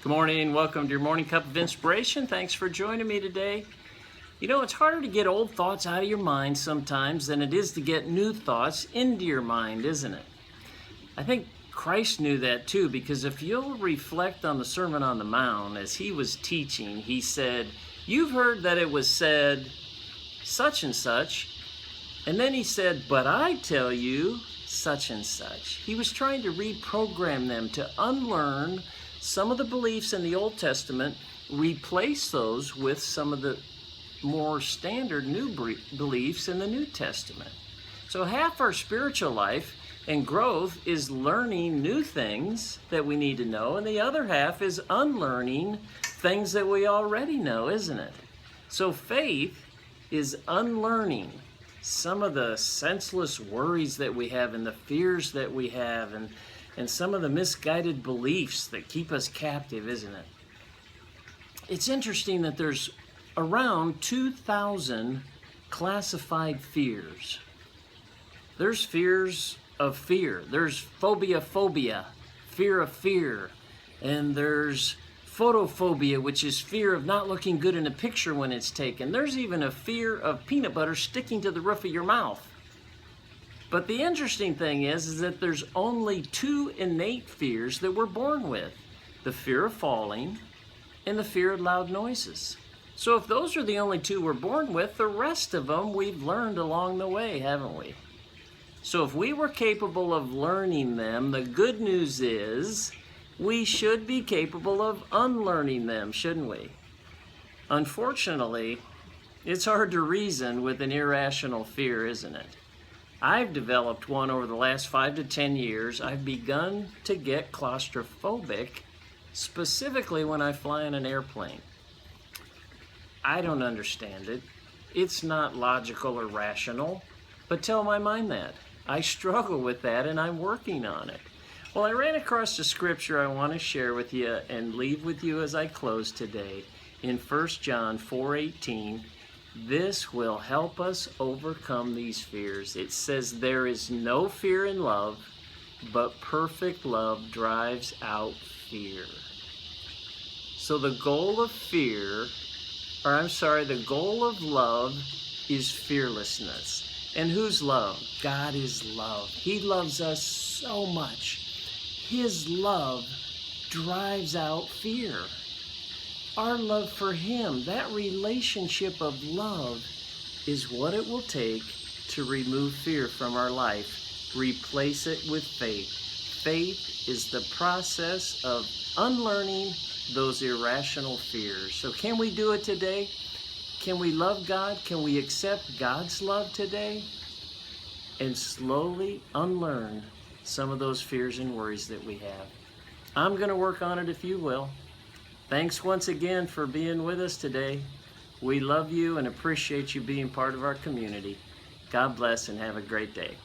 Good morning. Welcome to your morning cup of inspiration. Thanks for joining me today. You know, it's harder to get old thoughts out of your mind sometimes than it is to get new thoughts into your mind, isn't it? I think Christ knew that too, because if you'll reflect on the Sermon on the Mount as he was teaching, he said, "You've heard that it was said such and such," and then he said, "But I tell you such and such." He was trying to reprogram them to unlearn some of the beliefs in the Old Testament, replace those with some of the more standard new beliefs in the New Testament. So half our spiritual life and growth is learning new things that we need to know, and the other half is unlearning things that we already know, isn't it? So faith is unlearning some of the senseless worries that we have and the fears that we have and some of the misguided beliefs that keep us captive, isn't it? It's interesting that there's around 2,000 classified fears. There's fears of fear. There's phobia, fear of fear. And there's photophobia, which is fear of not looking good in a picture when it's taken. There's even a fear of peanut butter sticking to the roof of your mouth. But the interesting thing is that there's only two innate fears that we're born with: the fear of falling and the fear of loud noises. So if those are the only two we're born with, the rest of them we've learned along the way, haven't we? So if we were capable of learning them, the good news is we should be capable of unlearning them, shouldn't we? Unfortunately, it's hard to reason with an irrational fear, isn't it? I've developed one over the last 5 to 10 years. I've begun to get claustrophobic, specifically when I fly in an airplane. I don't understand it. It's not logical or rational, but tell my mind that. I struggle with that and I'm working on it. Well, I ran across a scripture I want to share with you and leave with you as I close today in 1 John 4:18. This will help us overcome these fears. It says, "There is no fear in love, but perfect love drives out fear." So the goal of the goal of love is fearlessness. And who's love? God is love. He loves us so much. His love drives out fear. Our love for Him, that relationship of love, is what it will take to remove fear from our life, replace it with faith. Faith is the process of unlearning those irrational fears. So can we do it today? Can we love God? Can we accept God's love today? And slowly unlearn some of those fears and worries that we have. I'm going to work on it if you will. Thanks once again for being with us today. We love you and appreciate you being part of our community. God bless and have a great day.